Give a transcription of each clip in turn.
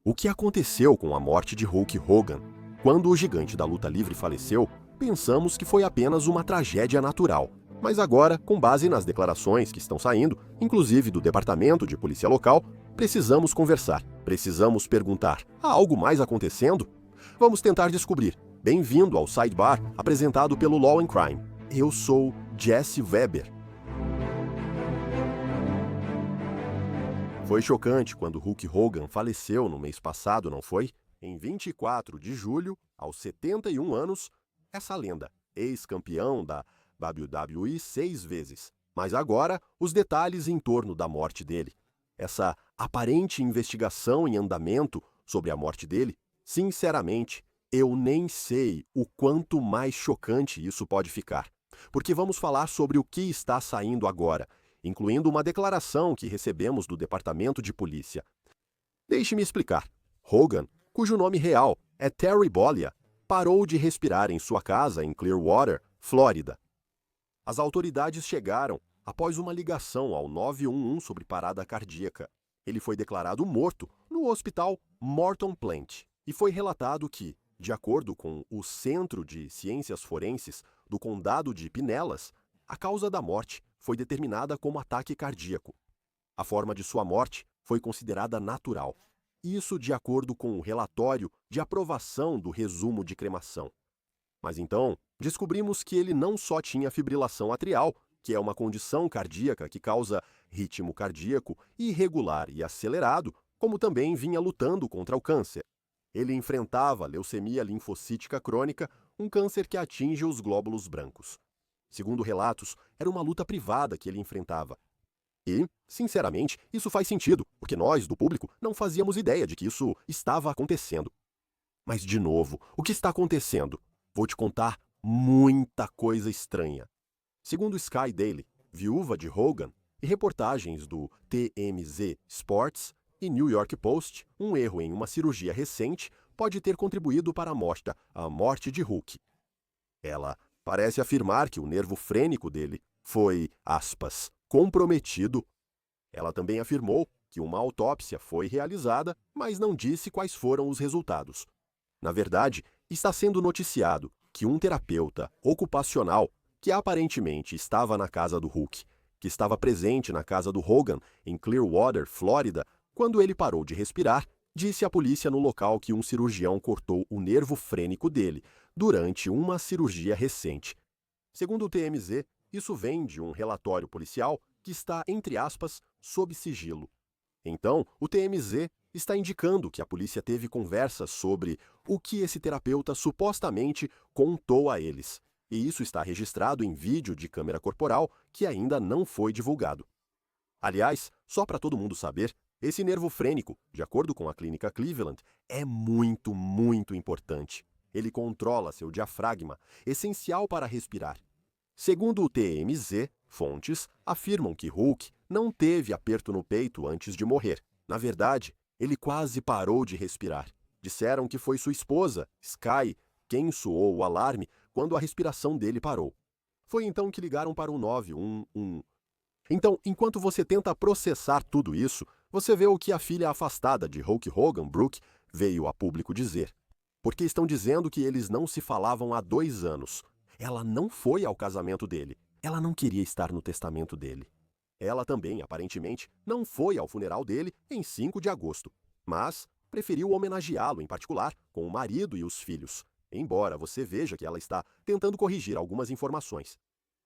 O que aconteceu com a morte de Hulk Hogan? Quando o gigante da luta livre faleceu, pensamos que foi apenas uma tragédia natural. Mas agora, com base nas declarações que estão saindo, inclusive do Departamento de Polícia Local, precisamos conversar, precisamos perguntar: há algo mais acontecendo? Vamos tentar descobrir. Bem-vindo ao Sidebar, apresentado pelo Law and Crime. Eu sou Jesse Weber. Foi chocante quando Hulk Hogan faleceu no mês passado, não foi? Em 24 de julho, aos 71 anos, essa lenda, ex-campeão da WWE 6 vezes. Mas agora, os detalhes em torno da morte dele. Essa aparente investigação em andamento sobre a morte dele, sinceramente, eu nem sei o quanto mais chocante isso pode ficar. Porque vamos falar sobre o que está saindo agora, incluindo uma declaração que recebemos do Departamento de Polícia. Deixe-me explicar. Hogan, cujo nome real é Terry Bollea, parou de respirar em sua casa em Clearwater, Flórida. As autoridades chegaram após uma ligação ao 911 sobre parada cardíaca. Ele foi declarado morto no hospital Morton Plant e foi relatado que, de acordo com o Centro de Ciências Forenses do Condado de Pinellas, a causa da morte foi determinada como ataque cardíaco. A forma de sua morte foi considerada natural. Isso de acordo com o relatório de aprovação do resumo de cremação. Mas então, descobrimos que ele não só tinha fibrilação atrial, que é uma condição cardíaca que causa ritmo cardíaco irregular e acelerado, como também vinha lutando contra o câncer. Ele enfrentava leucemia linfocítica crônica, um câncer que atinge os glóbulos brancos. Segundo relatos, era uma luta privada que ele enfrentava. E, sinceramente, isso faz sentido, porque nós, do público, não fazíamos ideia de que isso estava acontecendo. Mas, de novo, o que está acontecendo? Vou te contar muita coisa estranha. Segundo Sky Daily, viúva de Hogan, e reportagens do TMZ Sports e New York Post, um erro em uma cirurgia recente pode ter contribuído para a morte de Hulk. Ela parece afirmar que o nervo frênico dele foi, aspas, comprometido. Ela também afirmou que uma autópsia foi realizada, mas não disse quais foram os resultados. Na verdade, está sendo noticiado que um terapeuta ocupacional que aparentemente estava na casa do Hulk, que estava presente na casa do Hogan em Clearwater, Flórida, quando ele parou de respirar, disse à polícia no local que um cirurgião cortou o nervo frênico dele durante uma cirurgia recente. Segundo o TMZ, isso vem de um relatório policial que está, entre aspas, sob sigilo. Então, o TMZ está indicando que a polícia teve conversas sobre o que esse terapeuta supostamente contou a eles. E isso está registrado em vídeo de câmera corporal que ainda não foi divulgado. Aliás, só para todo mundo saber, esse nervo frênico, de acordo com a clínica Cleveland, é muito, muito importante. Ele controla seu diafragma, essencial para respirar. Segundo o TMZ, fontes afirmam que Hulk não teve aperto no peito antes de morrer. Na verdade, ele quase parou de respirar. Disseram que foi sua esposa, Sky, quem soou o alarme quando a respiração dele parou. Foi então que ligaram para o 911. Então, enquanto você tenta processar tudo isso, você vê o que a filha afastada de Hulk Hogan, Brooke, veio a público dizer. Porque estão dizendo que eles não se falavam há 2 anos. Ela não foi ao casamento dele. Ela não queria estar no testamento dele. Ela também, aparentemente, não foi ao funeral dele em 5 de agosto, mas preferiu homenageá-lo em particular com o marido e os filhos, embora você veja que ela está tentando corrigir algumas informações.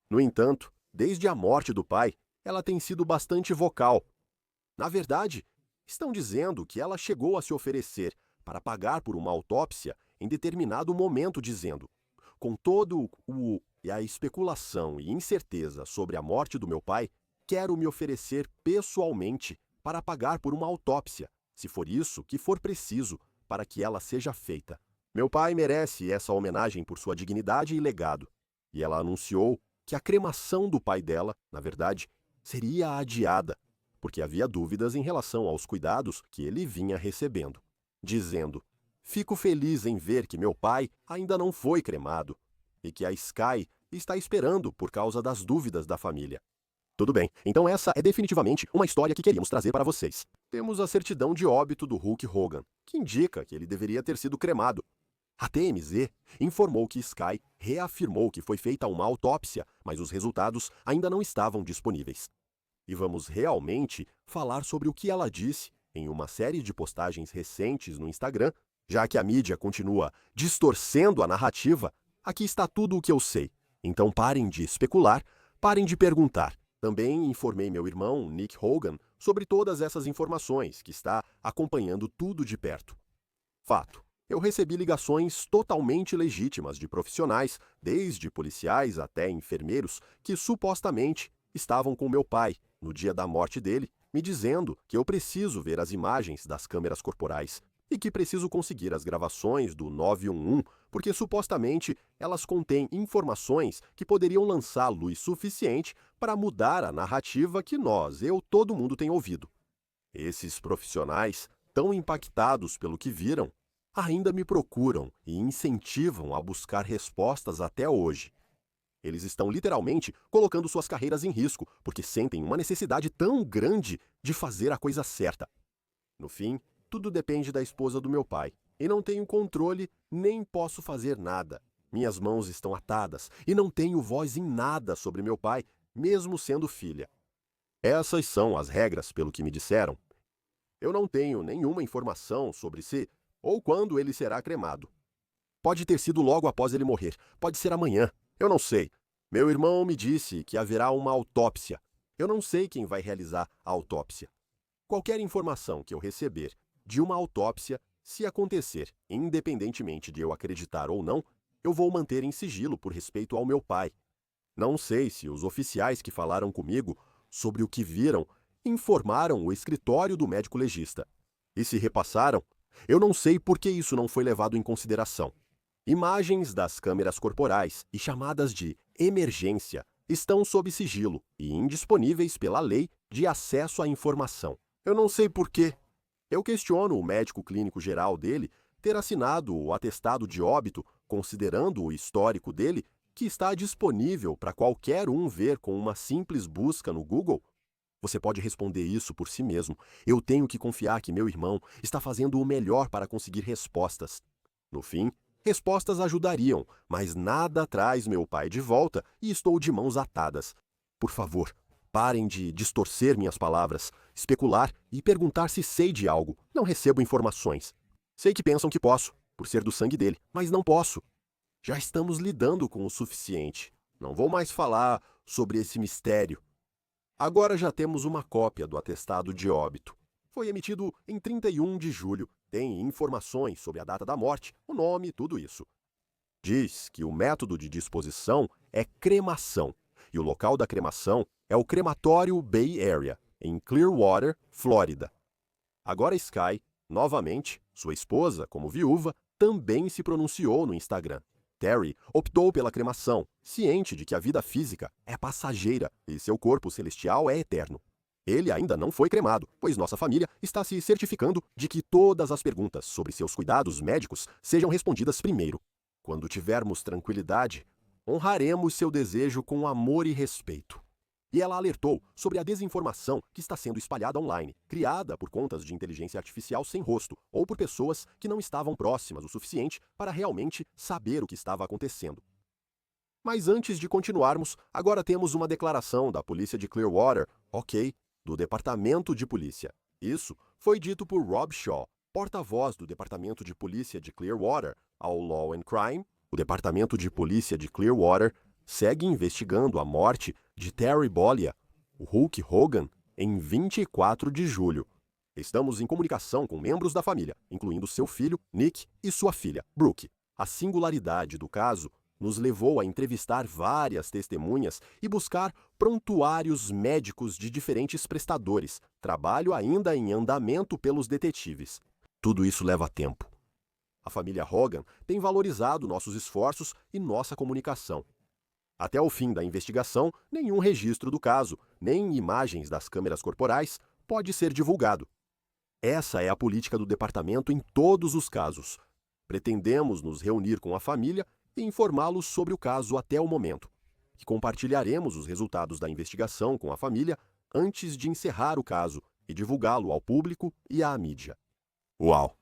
No entanto, desde a morte do pai, ela tem sido bastante vocal. Na verdade, estão dizendo que ela chegou a se oferecer para pagar por uma autópsia em determinado momento, dizendo: com todo a especulação e incerteza sobre a morte do meu pai, quero me oferecer pessoalmente para pagar por uma autópsia, se for isso que for preciso, para que ela seja feita. Meu pai merece essa homenagem por sua dignidade e legado. E ela anunciou que a cremação do pai dela, na verdade, seria adiada, porque havia dúvidas em relação aos cuidados que ele vinha recebendo, dizendo: fico feliz em ver que meu pai ainda não foi cremado e que a Sky está esperando por causa das dúvidas da família. Tudo bem, então essa é definitivamente uma história que queríamos trazer para vocês. Temos a certidão de óbito do Hulk Hogan, que indica que ele deveria ter sido cremado. A TMZ informou que Sky reafirmou que foi feita uma autópsia, mas os resultados ainda não estavam disponíveis. E vamos realmente falar sobre o que ela disse em uma série de postagens recentes no Instagram, já que a mídia continua distorcendo a narrativa. Aqui está tudo o que eu sei. Então parem de especular, parem de perguntar. Também informei meu irmão, Nick Hogan, sobre todas essas informações, que está acompanhando tudo de perto. Fato: eu recebi ligações totalmente legítimas de profissionais, desde policiais até enfermeiros, que supostamente estavam com meu pai no dia da morte dele, me dizendo que eu preciso ver as imagens das câmeras corporais e que preciso conseguir as gravações do 911, porque supostamente elas contêm informações que poderiam lançar luz suficiente para mudar a narrativa que todo mundo tem ouvido. Esses profissionais, tão impactados pelo que viram, ainda me procuram e incentivam a buscar respostas até hoje. Eles estão literalmente colocando suas carreiras em risco, porque sentem uma necessidade tão grande de fazer a coisa certa. No fim, tudo depende da esposa do meu pai, e não tenho controle nem posso fazer nada. Minhas mãos estão atadas e não tenho voz em nada sobre meu pai, mesmo sendo filha. Essas são as regras, pelo que me disseram. Eu não tenho nenhuma informação sobre se ou quando ele será cremado. Pode ter sido logo após ele morrer, pode ser amanhã, eu não sei. Meu irmão me disse que haverá uma autópsia. Eu não sei quem vai realizar a autópsia. Qualquer informação que eu receber de uma autópsia, se acontecer, independentemente de eu acreditar ou não, eu vou manter em sigilo por respeito ao meu pai. Não sei se os oficiais que falaram comigo sobre o que viram informaram o escritório do médico legista. E se repassaram, eu não sei por que isso não foi levado em consideração. Imagens das câmeras corporais e chamadas de emergência estão sob sigilo e indisponíveis pela lei de acesso à informação. Eu não sei por quê. Eu questiono o médico clínico geral dele ter assinado o atestado de óbito, considerando o histórico dele, que está disponível para qualquer um ver com uma simples busca no Google. Você pode responder isso por si mesmo. Eu tenho que confiar que meu irmão está fazendo o melhor para conseguir respostas. No fim, respostas ajudariam, mas nada traz meu pai de volta e estou de mãos atadas. Por favor, parem de distorcer minhas palavras, especular e perguntar se sei de algo. Não recebo informações. Sei que pensam que posso, por ser do sangue dele, mas não posso. Já estamos lidando com o suficiente. Não vou mais falar sobre esse mistério. Agora já temos uma cópia do atestado de óbito. Foi emitido em 31 de julho. Tem informações sobre a data da morte, o nome, tudo isso. Diz que o método de disposição é cremação, e o local da cremação é o crematório Bay Area, em Clearwater, Flórida. Agora Sky, novamente, sua esposa, como viúva, também se pronunciou no Instagram. Terry optou pela cremação, ciente de que a vida física é passageira e seu corpo celestial é eterno. Ele ainda não foi cremado, pois nossa família está se certificando de que todas as perguntas sobre seus cuidados médicos sejam respondidas primeiro. Quando tivermos tranquilidade, honraremos seu desejo com amor e respeito. E ela alertou sobre a desinformação que está sendo espalhada online, criada por contas de inteligência artificial sem rosto ou por pessoas que não estavam próximas o suficiente para realmente saber o que estava acontecendo. Mas antes de continuarmos, agora temos uma declaração da polícia de Clearwater, do Departamento de Polícia. Isso foi dito por Rob Shaw, porta-voz do Departamento de Polícia de Clearwater, ao Law and Crime. O Departamento de Polícia de Clearwater segue investigando a morte de Terry Bollea, o Hulk Hogan, em 24 de julho. Estamos em comunicação com membros da família, incluindo seu filho, Nick, e sua filha, Brooke. A singularidade do caso nos levou a entrevistar várias testemunhas e buscar prontuários médicos de diferentes prestadores, trabalho ainda em andamento pelos detetives. Tudo isso leva tempo. A família Hogan tem valorizado nossos esforços e nossa comunicação. Até o fim da investigação, nenhum registro do caso, nem imagens das câmeras corporais, pode ser divulgado. Essa é a política do departamento em todos os casos. Pretendemos nos reunir com a família e informá-los sobre o caso até o momento. E compartilharemos os resultados da investigação com a família antes de encerrar o caso e divulgá-lo ao público e à mídia. Uau!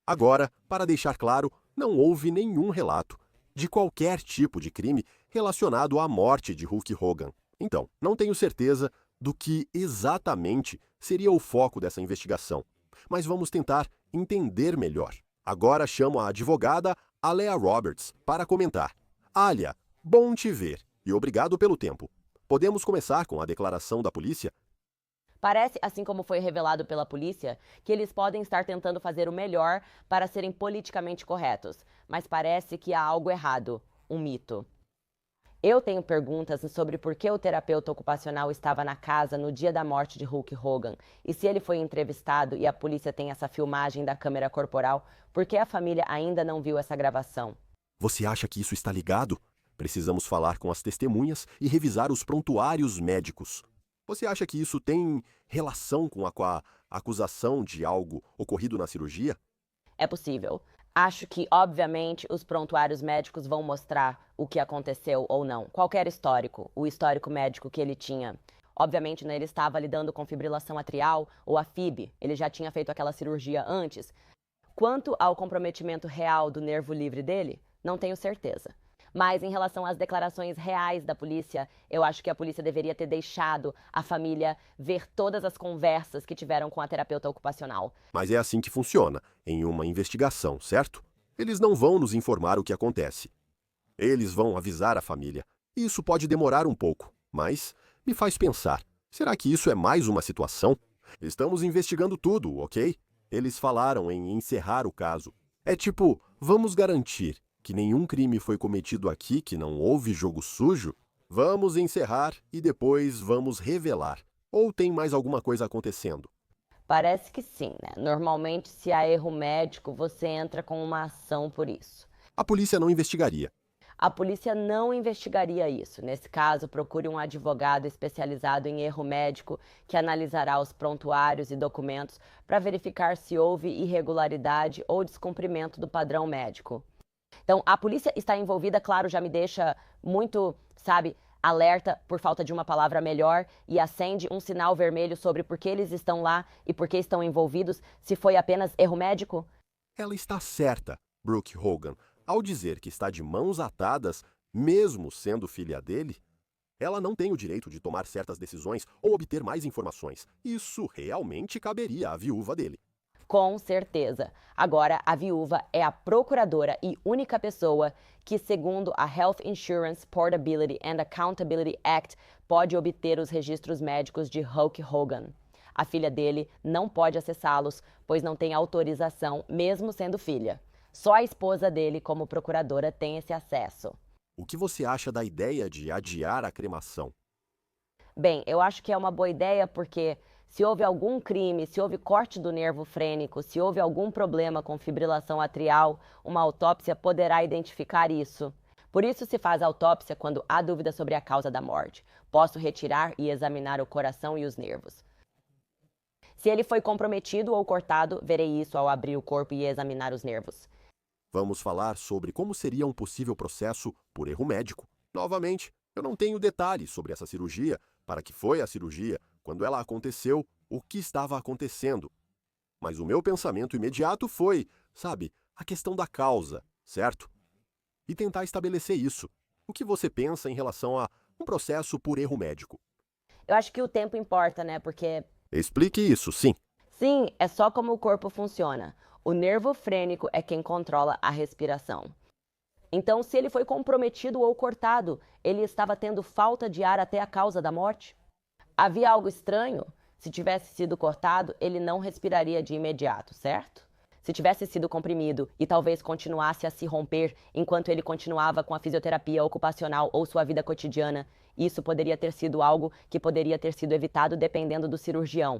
Agora, para deixar claro, não houve nenhum relato de qualquer tipo de crime relacionado à morte de Hulk Hogan. Então, não tenho certeza do que exatamente seria o foco dessa investigação, mas vamos tentar entender melhor. Agora chamo a advogada Alea Roberts para comentar. Alia, bom te ver e obrigado pelo tempo. Podemos começar com a declaração da polícia? Parece, assim como foi revelado pela polícia, que eles podem estar tentando fazer o melhor para serem politicamente corretos, mas parece que há algo errado, um mito. Eu tenho perguntas sobre por que o terapeuta ocupacional estava na casa no dia da morte de Hulk Hogan, e se ele foi entrevistado e a polícia tem essa filmagem da câmera corporal, por que a família ainda não viu essa gravação? Você acha que isso está ligado? Precisamos falar com as testemunhas e revisar os prontuários médicos. Você acha que isso tem relação com a acusação de algo ocorrido na cirurgia? É possível. Acho que, obviamente, os prontuários médicos vão mostrar o que aconteceu ou não. Qualquer histórico, o histórico médico que ele tinha. Obviamente, né, ele estava lidando com fibrilação atrial ou a FIB, ele já tinha feito aquela cirurgia antes. Quanto ao comprometimento real do nervo livre dele, não tenho certeza. Mas em relação às declarações reais da polícia, eu acho que a polícia deveria ter deixado a família ver todas as conversas que tiveram com a terapeuta ocupacional. Mas é assim que funciona, em uma investigação, certo? Eles não vão nos informar o que acontece. Eles vão avisar a família. Isso pode demorar um pouco, mas me faz pensar. Será que isso é mais uma situação? Estamos investigando tudo, ok? Eles falaram em encerrar o caso. É tipo, vamos garantir que nenhum crime foi cometido aqui, que não houve jogo sujo? Vamos encerrar e depois vamos revelar. Ou tem mais alguma coisa acontecendo? Parece que sim, né? Normalmente, se há erro médico, você entra com uma ação por isso. A polícia não investigaria. A polícia não investigaria isso. Nesse caso, procure um advogado especializado em erro médico que analisará os prontuários e documentos para verificar se houve irregularidade ou descumprimento do padrão médico. Então, a polícia está envolvida, claro, já me deixa muito, alerta por falta de uma palavra melhor e acende um sinal vermelho sobre por que eles estão lá e por que estão envolvidos, se foi apenas erro médico. Ela está certa, Brooke Hogan, ao dizer que está de mãos atadas, mesmo sendo filha dele. Ela não tem o direito de tomar certas decisões ou obter mais informações. Isso realmente caberia à viúva dele. Com certeza. Agora, a viúva é a procuradora e única pessoa que, segundo a Health Insurance Portability and Accountability Act, pode obter os registros médicos de Hulk Hogan. A filha dele não pode acessá-los, pois não tem autorização, mesmo sendo filha. Só a esposa dele, como procuradora, tem esse acesso. O que você acha da ideia de adiar a cremação? Bem, eu acho que é uma boa ideia porque se houve algum crime, se houve corte do nervo frênico, se houve algum problema com fibrilação atrial, uma autópsia poderá identificar isso. Por isso se faz a autópsia quando há dúvida sobre a causa da morte. Posso retirar e examinar o coração e os nervos. Se ele foi comprometido ou cortado, verei isso ao abrir o corpo e examinar os nervos. Vamos falar sobre como seria um possível processo por erro médico. Novamente, eu não tenho detalhes sobre essa cirurgia, para que foi a cirurgia, quando ela aconteceu, o que estava acontecendo. Mas o meu pensamento imediato foi, a questão da causa, certo? E tentar estabelecer isso. O que você pensa em relação a um processo por erro médico? Eu acho que o tempo importa, né? Porque Explique isso, sim. sim, é só como o corpo funciona. O nervo frênico é quem controla a respiração. Então, se ele foi comprometido ou cortado, ele estava tendo falta de ar até a causa da morte? Havia algo estranho? Se tivesse sido cortado, ele não respiraria de imediato, certo? Se tivesse sido comprimido e talvez continuasse a se romper enquanto ele continuava com a fisioterapia ocupacional ou sua vida cotidiana, isso poderia ter sido algo que poderia ter sido evitado dependendo do cirurgião.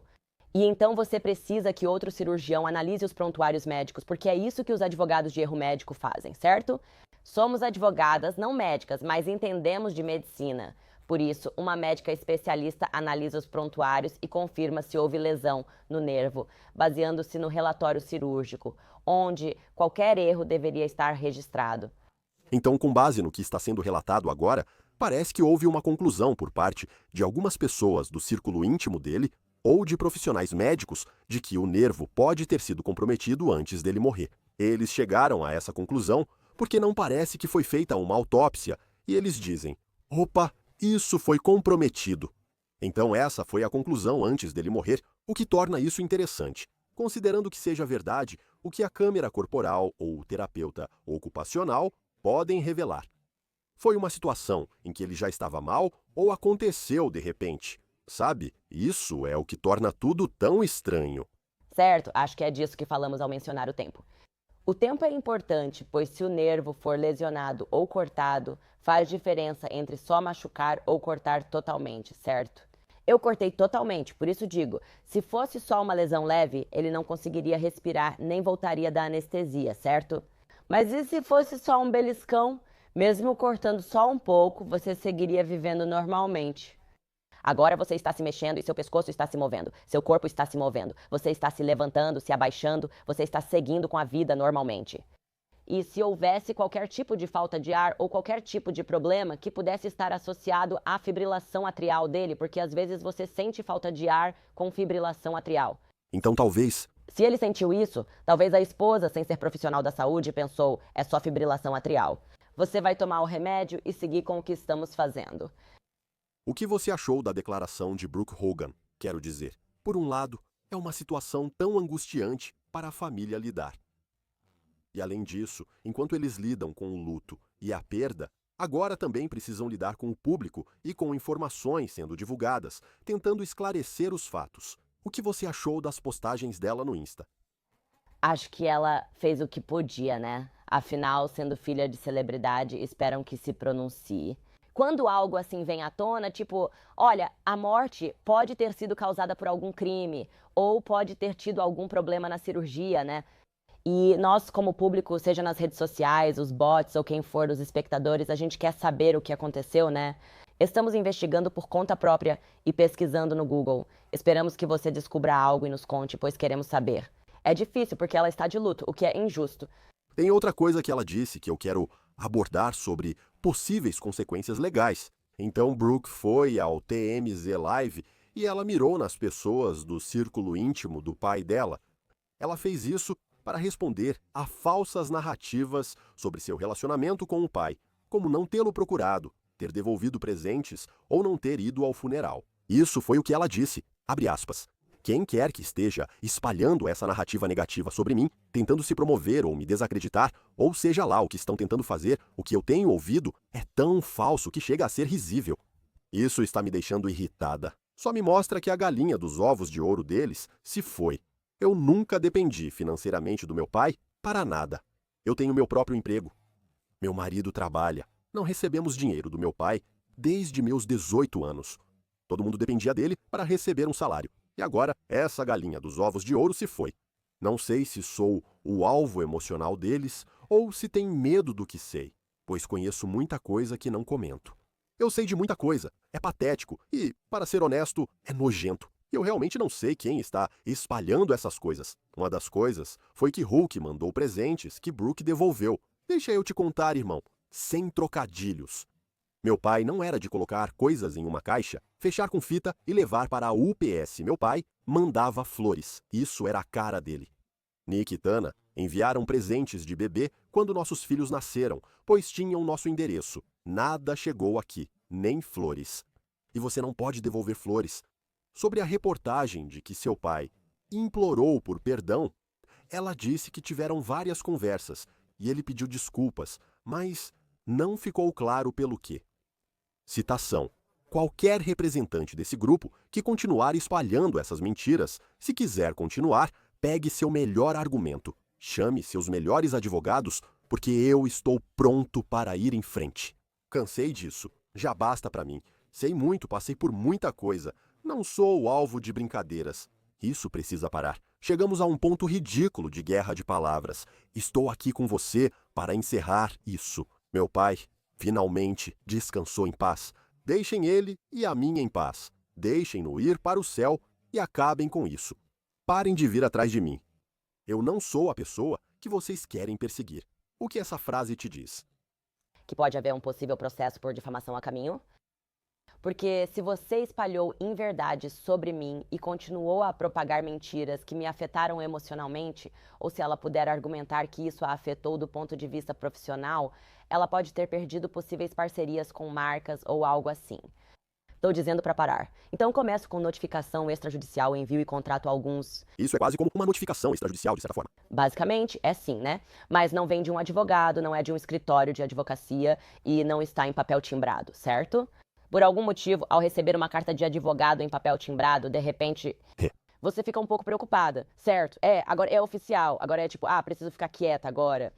E então você precisa que outro cirurgião analise os prontuários médicos, porque é isso que os advogados de erro médico fazem, certo? Somos advogadas, não médicas, mas entendemos de medicina. Por isso, uma médica especialista analisa os prontuários e confirma se houve lesão no nervo, baseando-se no relatório cirúrgico, onde qualquer erro deveria estar registrado. Então, com base no que está sendo relatado agora, parece que houve uma conclusão por parte de algumas pessoas do círculo íntimo dele ou de profissionais médicos de que o nervo pode ter sido comprometido antes dele morrer. Eles chegaram a essa conclusão porque não parece que foi feita uma autópsia e eles dizem: opa, isso foi comprometido. Então essa foi a conclusão antes dele morrer, o que torna isso interessante, considerando que seja verdade o que a câmera corporal ou o terapeuta ocupacional podem revelar. Foi uma situação em que ele já estava mal ou aconteceu de repente? Sabe, isso é o que torna tudo tão estranho. Certo, acho que é disso que falamos ao mencionar o tempo. O tempo é importante, pois se o nervo for lesionado ou cortado, faz diferença entre só machucar ou cortar totalmente, certo? Eu cortei totalmente, por isso digo, se fosse só uma lesão leve, ele não conseguiria respirar nem voltaria da anestesia, certo? Mas e se fosse só um beliscão? Mesmo cortando só um pouco, você seguiria vivendo normalmente. Agora você está se mexendo e seu pescoço está se movendo, seu corpo está se movendo, você está se levantando, se abaixando, você está seguindo com a vida normalmente. E se houvesse qualquer tipo de falta de ar ou qualquer tipo de problema que pudesse estar associado à fibrilação atrial dele, porque às vezes você sente falta de ar com fibrilação atrial. Então talvez. Se ele sentiu isso, talvez a esposa, sem ser profissional da saúde, pensou, é só fibrilação atrial. Você vai tomar o remédio e seguir com o que estamos fazendo. O que você achou da declaração de Brooke Hogan? Quero dizer, por um lado, é uma situação tão angustiante para a família lidar. E além disso, enquanto eles lidam com o luto e a perda, agora também precisam lidar com o público e com informações sendo divulgadas, tentando esclarecer os fatos. O que você achou das postagens dela no Insta? Acho que ela fez o que podia, né? Afinal, sendo filha de celebridade, esperam que se pronuncie. Quando algo assim vem à tona, tipo, olha, a morte pode ter sido causada por algum crime, ou pode ter tido algum problema na cirurgia, né? E nós, como público, seja nas redes sociais, os bots ou quem for dos espectadores, a gente quer saber o que aconteceu, né? Estamos investigando por conta própria e pesquisando no Google. Esperamos que você descubra algo e nos conte, pois queremos saber. É difícil porque ela está de luto, o que é injusto. Tem outra coisa que ela disse que eu quero abordar sobre possíveis consequências legais. Então Brooke foi ao TMZ Live e ela mirou nas pessoas do círculo íntimo do pai dela. Ela fez isso para responder a falsas narrativas sobre seu relacionamento com o pai, como não tê-lo procurado, ter devolvido presentes ou não ter ido ao funeral. Isso foi o que ela disse, abre aspas. Quem quer que esteja espalhando essa narrativa negativa sobre mim, tentando se promover ou me desacreditar, ou seja lá o que estão tentando fazer, o que eu tenho ouvido é tão falso que chega a ser risível. Isso está me deixando irritada. Só me mostra que a galinha dos ovos de ouro deles se foi. Eu nunca dependi financeiramente do meu pai para nada. Eu tenho meu próprio emprego. Meu marido trabalha. Não recebemos dinheiro do meu pai desde meus 18 anos. Todo mundo dependia dele para receber um salário. E agora, essa galinha dos ovos de ouro se foi. Não sei se sou o alvo emocional deles ou se têm medo do que sei, pois conheço muita coisa que não comento. Eu sei de muita coisa, é patético e, para ser honesto, é nojento. E eu realmente não sei quem está espalhando essas coisas. Uma das coisas foi que Hulk mandou presentes que Brooke devolveu. Deixa eu te contar, irmão, sem trocadilhos. Meu pai não era de colocar coisas em uma caixa, fechar com fita e levar para a UPS. Meu pai mandava flores. Isso era a cara dele. Nick e Tana enviaram presentes de bebê quando nossos filhos nasceram, pois tinham nosso endereço. Nada chegou aqui, nem flores. E você não pode devolver flores. Sobre a reportagem de que seu pai implorou por perdão, ela disse que tiveram várias conversas e ele pediu desculpas, mas não ficou claro pelo quê. Citação. Qualquer representante desse grupo que continuar espalhando essas mentiras, se quiser continuar, pegue seu melhor argumento, chame seus melhores advogados, porque eu estou pronto para ir em frente. Cansei disso, já basta para mim. Sei muito, passei por muita coisa. Não sou o alvo de brincadeiras. Isso precisa parar. Chegamos a um ponto ridículo de guerra de palavras. Estou aqui com você para encerrar isso. Meu pai finalmente descansou em paz. Deixem ele e a mim em paz. Deixem-no ir para o céu e acabem com isso. Parem de vir atrás de mim. Eu não sou a pessoa que vocês querem perseguir. O que essa frase te diz? Que pode haver um possível processo por difamação a caminho. Porque se você espalhou inverdades sobre mim e continuou a propagar mentiras que me afetaram emocionalmente, ou se ela puder argumentar que isso a afetou do ponto de vista profissional, ela pode ter perdido possíveis parcerias com marcas ou algo assim. Estou dizendo para parar. Então começo com notificação extrajudicial, envio e contrato alguns. Isso é quase como uma notificação extrajudicial, de certa forma. Basicamente, é sim, né? Mas não vem de um advogado, não é de um escritório de advocacia e não está em papel timbrado, certo? Por algum motivo, ao receber uma carta de advogado em papel timbrado, de repente, você fica um pouco preocupada, certo? Agora é oficial, agora é tipo, preciso ficar quieta agora.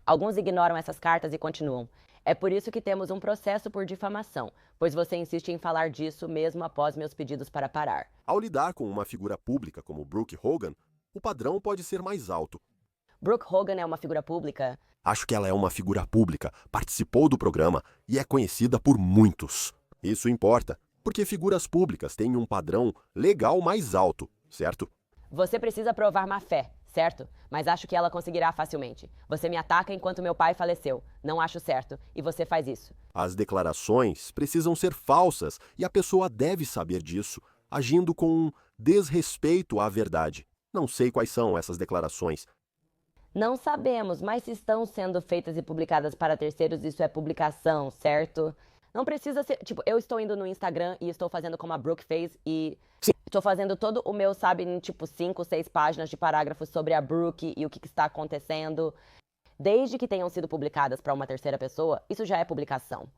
Alguns ignoram essas cartas e continuam. É por isso que temos um processo por difamação, pois você insiste em falar disso mesmo após meus pedidos para parar. Ao lidar com uma figura pública como Brooke Hogan, o padrão pode ser mais alto. Brooke Hogan é uma figura pública? Acho que ela é uma figura pública, participou do programa e é conhecida por muitos. Isso importa, porque figuras públicas têm um padrão legal mais alto, certo? Você precisa provar má fé, certo? Mas acho que ela conseguirá facilmente. Você me ataca enquanto meu pai faleceu. Não acho certo. E você faz isso. As declarações precisam ser falsas e a pessoa deve saber disso, agindo com desrespeito à verdade. Não sei quais são essas declarações. Não sabemos, mas se estão sendo feitas e publicadas para terceiros, isso é publicação, certo? Não precisa ser... Tipo, eu estou indo no Instagram e estou fazendo como a Brooke fez e... Sim. Estou fazendo todo o meu, sabe, em tipo 5, 6 páginas de parágrafos sobre a Brooke e o que está acontecendo. Desde que tenham sido publicadas para uma terceira pessoa, isso já é publicação.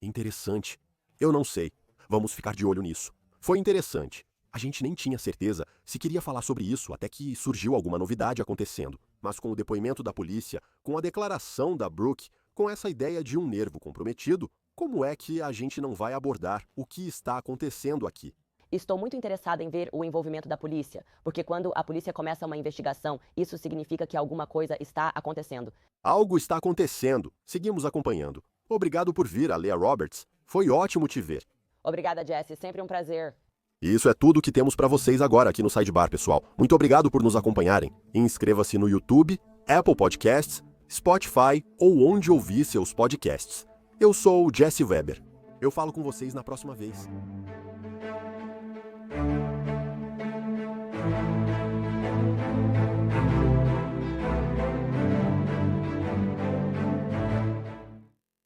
Interessante. Eu não sei. Vamos ficar de olho nisso. Foi interessante. A gente nem tinha certeza se queria falar sobre isso até que surgiu alguma novidade acontecendo. Mas com o depoimento da polícia, com a declaração da Brooke, com essa ideia de um nervo comprometido, como é que a gente não vai abordar o que está acontecendo aqui? Estou muito interessada em ver o envolvimento da polícia, porque quando a polícia começa uma investigação, isso significa que alguma coisa está acontecendo. Algo está acontecendo. Seguimos acompanhando. Obrigado por vir, Alea Roberts. Foi ótimo te ver. Obrigada, Jessie. Sempre um prazer. E isso é tudo que temos para vocês agora aqui no Sidebar, pessoal. Muito obrigado por nos acompanharem. Inscreva-se no YouTube, Apple Podcasts, Spotify ou onde ouvir seus podcasts. Eu sou o Jesse Weber. Eu falo com vocês na próxima vez.